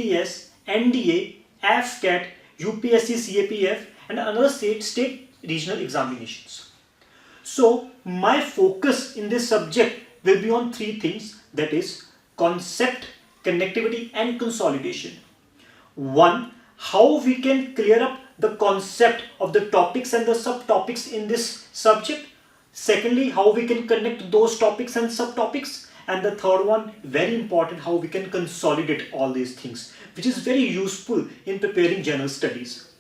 TDS, NDA, AFCAT, UPSC CAPF and another state regional examinations. So my focus in this subject will be on three things, that is concept, connectivity and consolidation. One, how we can clear up the concept of the topics and the subtopics in this subject. Secondly, how we can connect those topics and subtopics. And the third one, very important, how we can consolidate all these things, which is very useful in preparing general studies.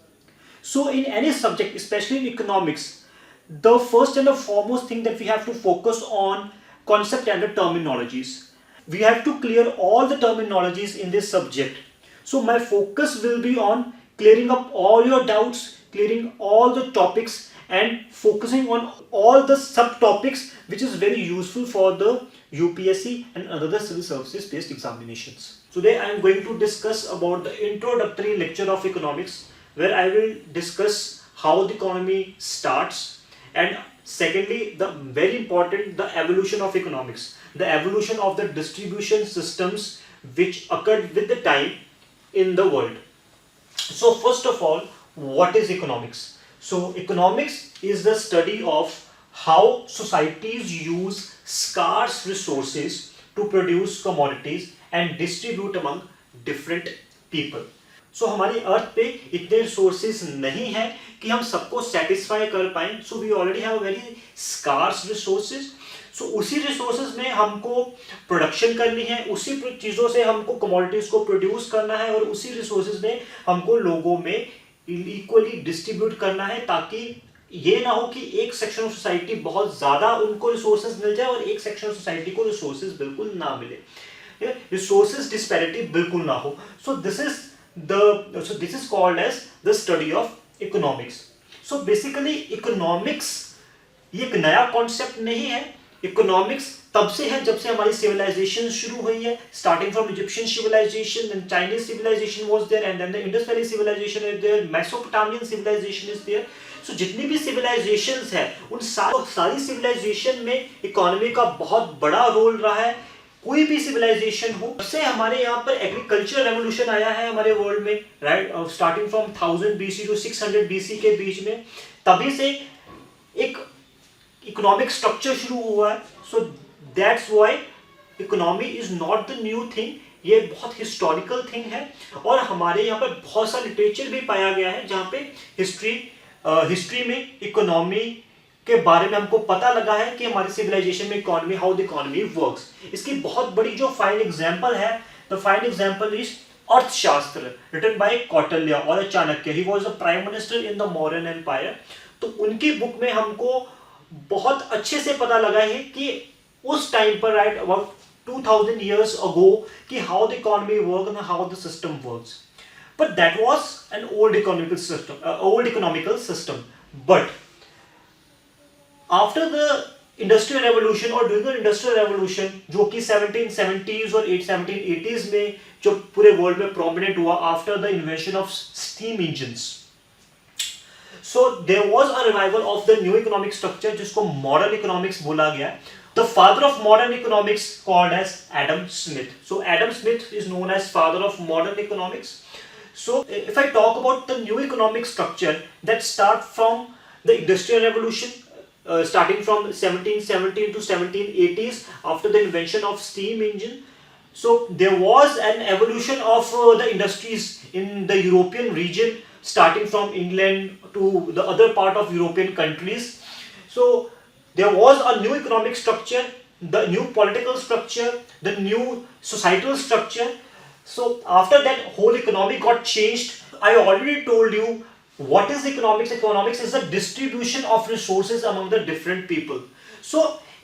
So in any subject, especially in economics, the first and the foremost thing that we have to focus on concept and the terminologies. We have to clear all the terminologies in this subject. So my focus will be on clearing up all your doubts, clearing all the topics and focusing on all the subtopics, which is very useful for the UPSC and other civil services based examinations. Today I am going to discuss about the introductory lecture of economics, where I will discuss how the economy starts, and secondly, the very important, the evolution of economics, the evolution of the distribution systems which occurred with the time in the world. So first of all, what is economics? So economics is the study of how societies use scarce resources to produce commodities and distribute among different people. So हमारी अर्थ पे इतने resources नहीं है कि हम सबको satisfy कर पाएं. So we already have very scarce resources. So उसी रिसोर्सेज में हमको प्रोडक्शन करनी है, उसी चीज़ों से हमको कमोडिटीज को प्रोड्यूस करना है और उसी रिसोर्सेज में हमको लोगों में इक्वली डिस्ट्रीब्यूट करना है, ताकि ये ना हो कि एक सेक्शन ऑफ सोसाइटी बहुत ज़्यादा उनको रिसोर्सेज मिल जाए और एक सेक्शन ऑफ सोसाइटी को रिसोर्सेज बिल्कुल ना मिले, रिसोर्सेज डिस्पैरिटी बिल्कुल ना हो. So this is called as the study of economics. So basically economics ये एक नया कॉन्सेप्ट नहीं है. इकोनॉमिक्स तब से है जब से हमारी सिविलाइजेशन शुरू हुई है, starting from Egyptian civilization, then Chinese civilization was there, and then the Indus valley civilization is there, Mesopotamian civilization is there. So जितनी भी सिविलाइजेशंस है उन सारी सिविलाइजेशन में इकोनॉमी का बहुत बड़ा रोल रहा है. कोई भी सिविलाइजेशन हो, से हमारे यहाँ पर एग्रीकल्चर रेवोल्यूशन आया है हमारे वर्ल्ड में, right, starting from 1000 BC to 600 BC के बीच में, तभी से एक इकोनॉमिक स्ट्रक्चर शुरू हुआ है. So that's why economy is not the new thing, ये बहुत हिस्टोरिकल थिंग है. और हमारे यहाँ पर बहुत सा लिटरेचर भी पाया गया है जहाँ पे हिस्ट्री में इकोनॉमी के बारे में हमको पता लगा है कि हमारी सिविलाइजेशन में economy, how the economy works. इसकी बहुत बड़ी जो फाइन एग्जांपल है, the fine example is Arthashastra, written by Kautilya और Chanakya. He was the prime minister in the Mauryan empire. तो उनकी बुक में हमको बहुत अच्छे से पता लगा है कि उस टाइम पर, राइट अबाउट 2000 years ago, कि how the economy work and how the system works. But that was an old economical system. But after the industrial revolution और ड्यूरिंग द इंडस्ट्रियल रेवोल्यूशन, जो कि 1770s और 1780s में जो पूरे world में prominent हुआ after the invention of steam engines, so there was a revival of the new economic structure जिसको मॉडर्न इकोनॉमिक्स बोला गया. The father of modern economics called as Adam Smith. So Adam Smith is known as father of modern economics. So if I talk about the new economic structure that start from the industrial revolution, starting from 1770 to 1780s, after the invention of steam engine, so there was an evolution of the industries in the European region, starting from England to the other part of European countries. So there was a new economic structure, the new political structure, the new societal structure. So after that whole economy got changed. I already told you what is economics. Economics is the distribution of resources among the different people. So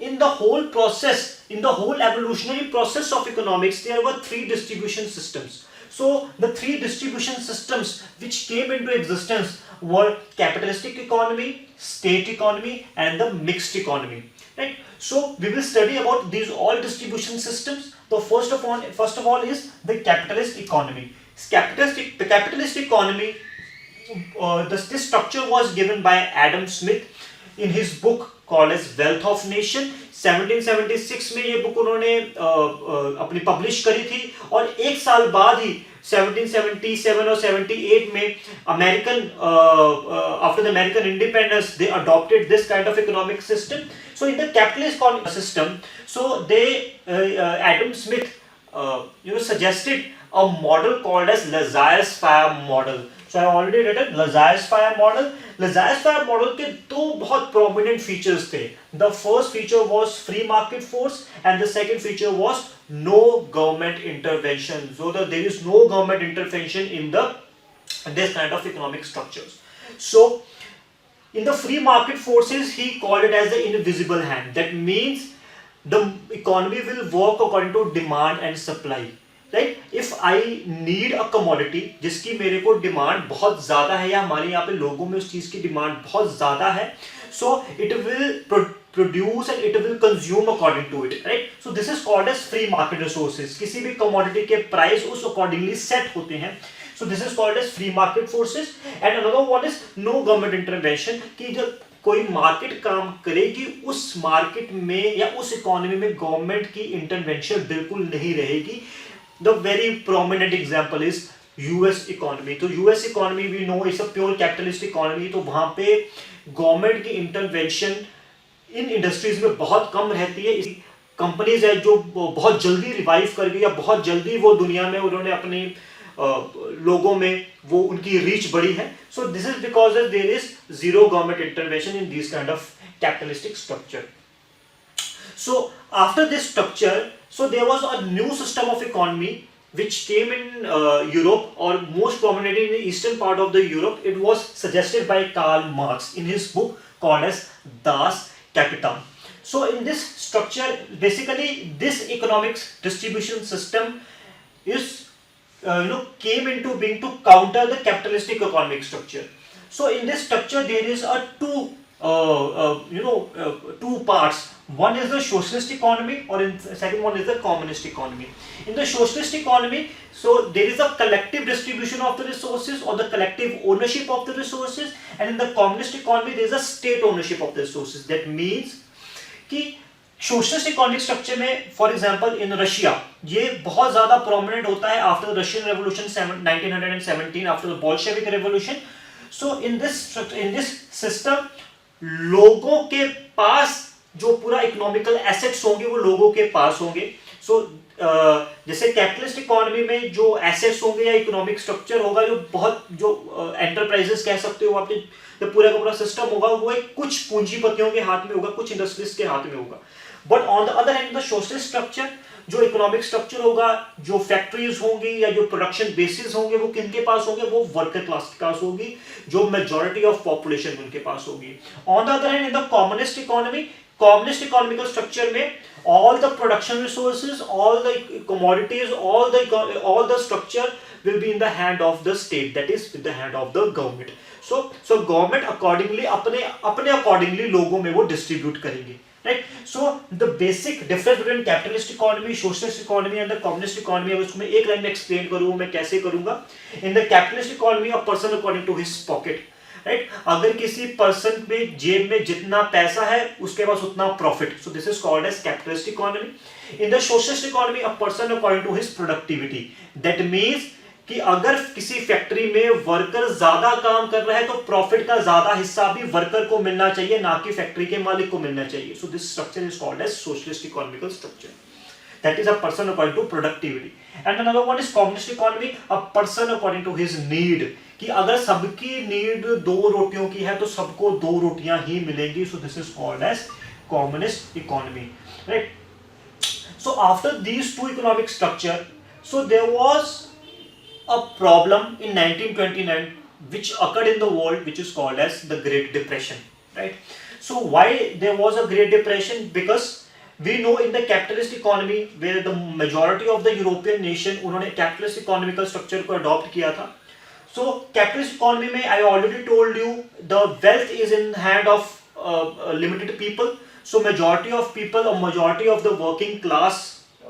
in the whole process, in the whole evolutionary process of economics, there were three distribution systems. So the three distribution systems which came into existence were capitalistic economy, state economy and the mixed economy, right? So we will study about these all distribution systems. So first of all is the capitalist economy. The capitalist economy, this structure was given by Adam Smith in his book called as wealth of nation. 1776 में ये book उन्होंने अपनी publish करी थी, और एक साल बाद ही 1777 और 78 में American after the American independence they adopted this kind of economic system. So in the capitalist economic system, so they Adam Smith suggested a model called as laissez-faire model. So I already read it, laissez-faire model. laissez-faire model के दो बहुत prominent features थे. The first feature was free market force, and the second feature was no government intervention. So there is no government intervention in this kind of economic structures. So in the free market forces, he called it as the invisible hand. That means the economy will work according to demand and supply. Right? If I need a commodity जिसकी मेरे को demand बहुत ज़्यादा है, या हमारे यहाँ पे लोगों में उस चीज़ की डिमांड बहुत ज़्यादा है, so it will produce and it will consume according to it. Right? So this is called as free market resources. किसी भी commodity के price उस accordingly set होते हैं. So this is called as free market forces. And another one is no government intervention, कि जब कोई market काम करेगी उस मार्केट में या उस इकोनॉमी में गवर्नमेंट की इंटरवेंशन बिल्कुल नहीं रहेगी. The very prominent example is US economy. तो US economy we know is a pure capitalist economy. तो वहाँ पे गवर्नमेंट की इंटरवेंशन इन इंडस्ट्रीज में बहुत कम रहती है. कंपनीज है जो बहुत जल्दी रिवाइव कर गई, या बहुत जल्दी वो दुनिया में उन्होंने अपने लोगों में वो उनकी रीच बढ़ी है. So this is because there is zero government intervention in this kind of capitalistic structure. So after this structure, so there was a new system of economy which came in Europe, or most prominently in the eastern part of the Europe. It was suggested by Karl Marx in his book called as Das Kapital. So in this structure, basically this economic distribution system is came into being to counter the capitalistic economic structure. So in this structure there is a two parts. One is the socialist economy, or in second one is the communist economy. In the socialist economy, so there is a collective distribution of the resources, or the collective ownership of the resources, and in the communist economy there is a state ownership of the resources. That means कि socialist economic structure में, for example in Russia, ये बहुत ज़्यादा prominent होता है after the Russian Revolution 1917, after the Bolshevik Revolution. So in this system, लोगों के पास जो पूरा इकोनॉमिकल एसेट्स होंगे वो लोगों के पास होंगे. सो जैसे कैपिटलिस्ट इकोनॉमी में जो एसेट्स होंगे या इकोनॉमिक स्ट्रक्चर होगा, जो बहुत जो एंटरप्राइजेस कह सकते हो आपने, जो पूरा का पूरा सिस्टम होगा वो एक कुछ पूंजीपतियों के हाथ में होगा, कुछ इंडस्ट्रीज के हाथ में होगा. But on the other hand the socialist structure, जो इकोनॉमिक स्ट्रक्चर होगा, जो फैक्ट्रीज होंगी या जो प्रोडक्शन बेसिस होंगे वो किनके पास होंगे, वो वर्कर क्लास के पास होगी, जो मेजॉरिटी ऑफ पॉपुलेशन उनके पास होगी. On the other hand in the communist economy, communist economical structure में all the production resources, all the commodities, all the structure will be in the hand of the state, that is in the hand of the government. So government accordingly अपने accordingly लोगों में वो distribute करेंगे. Right? So the basic difference between capitalist economy, socialist economy and the communist economy, अगर उसको मैं एक line में explain करूँ, मैं कैसे करूँगा. In the capitalist economy, a person according to his pocket. Right, अगर किसी पर्सन में जेब में जितना पैसा है उसके पास उतना profit. So this is called as capitalist economy. In the socialist economy a person according to his productivity. That means कि अगर किसी फैक्ट्री में वर्कर ज्यादा काम कर रहा है तो प्रॉफिट का ज्यादा हिस्सा भी वर्कर को मिलना चाहिए, ना कि फैक्ट्री के मालिक को मिलना चाहिए. So this structure is called as socialist economical structure. That is a person according to productivity. And another one is communist economy, a person according to his need. कि अगर सबकी नीड 2 रोटियों की है तो सबको 2 रोटियां ही मिलेंगी. So this is called as communist economy. Right? So after these two economic structure, so there was a problem in 1929 which occurred in the world, which is called as the Great Depression. Right? So why there was a Great Depression? Because we know in the capitalist economy where the majority of the European nation उन्होंने capitalist economical structure को adopt किया था. So capitalist economy में I already told you the wealth is in hand of limited people. So majority of people or majority of the working class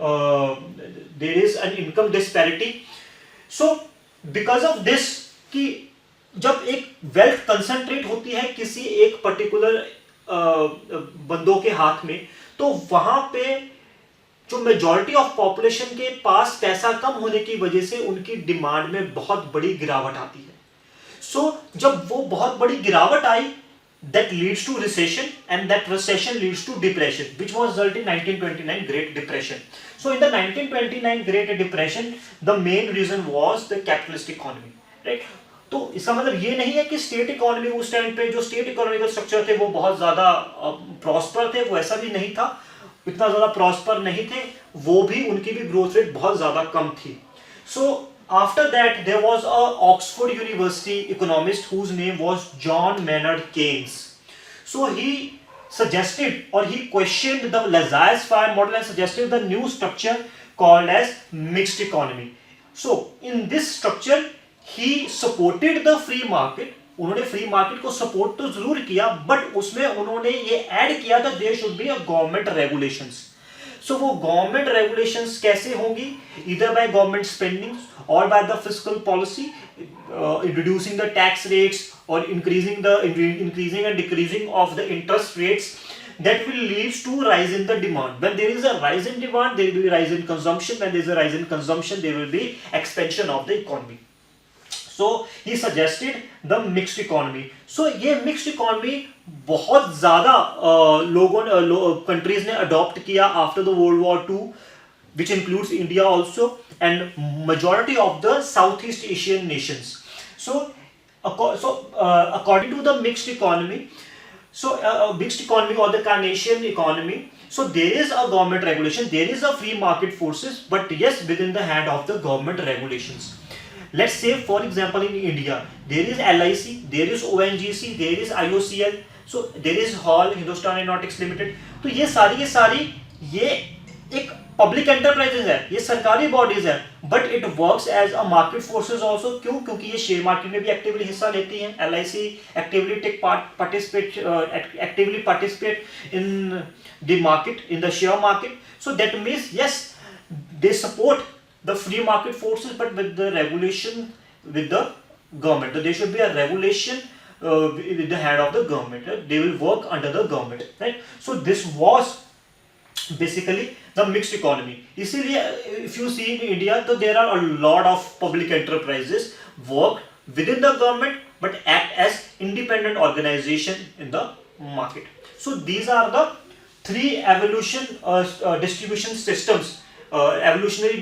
there is an income disparity. So because of this कि जब एक wealth concentrate होती है किसी एक particular बंदों के हाथ में, तो वहां पे जो मेजॉरिटी ऑफ पॉपुलेशन के पास पैसा कम होने की वजह से उनकी डिमांड में बहुत बड़ी गिरावट आती है. सो जब वो बहुत बड़ी गिरावट आई, that leads to recession, and that recession leads to depression, which was result in 1929 Great Depression. So in the 1929 Great Depression, the main reason was the capitalist economy, right? तो इसका मतलब ये नहीं है कि स्टेट इकोनॉमी उस time पे जो स्टेट इकोनॉमिकल स्ट्रक्चर थे वो बहुत ज्यादा प्रॉस्पर थे, वो ऐसा भी नहीं था, इतना ज्यादा प्रॉस्पर नहीं थे, वो भी उनकी भी ग्रोथ रेट बहुत ज्यादा कम थी. सो after that there was a Oxford University economist whose name was John Maynard Keynes. So he suggested, or he questioned the laissez-faire model and suggested the new structure called as mixed economy. So in this structure he supported the free market. उन्होंने free market को support तो जरूर किया, but उसमें उन्होंने ये add किया था there should be a government regulations. So वो गवर्नमेंट रेगुलेशंस कैसे होंगी? Either by government spending or by the fiscal policy, reducing the tax rates or increasing and decreasing of the interest rates, that will lead to rise in the demand. When there is a rise in demand, there will be rise in consumption. When there is a rise in consumption, there will be expansion of the economy. So he suggested the mixed economy. So ये mixed economy बहुत ज़्यादा countries ने adopt किया after the World War II, which includes India also, and majority of the Southeast Asian nations. So according to the mixed economy, mixed economy or the Keynesian economy, so there is a government regulation, there is a free market forces, but yes, within the hand of the government regulations. Let's say for example in India there is LIC, there is ONGC, there is IOCL, so there is HAL, Hindustan Aeronautics Limited. तो ये सारी ये एक public enterprises है, ये सरकारी bodies है, but it works as a market forces also. क्यों? क्योंकि ये शेयर मार्केट में भी एक्टिवली हिस्सा लेती हैं. LIC actively participate in the market, in the share market. So that means yes, they support the free market forces, but with the regulation with the government. So there should be a regulation with the hand of the government. Right? They will work under the government. Right? So this was basically the mixed economy. इसीलिए if you see in India, so there are a lot of public enterprises work within the government but act as independent organization in the market. So these are the three distribution systems, evolutionary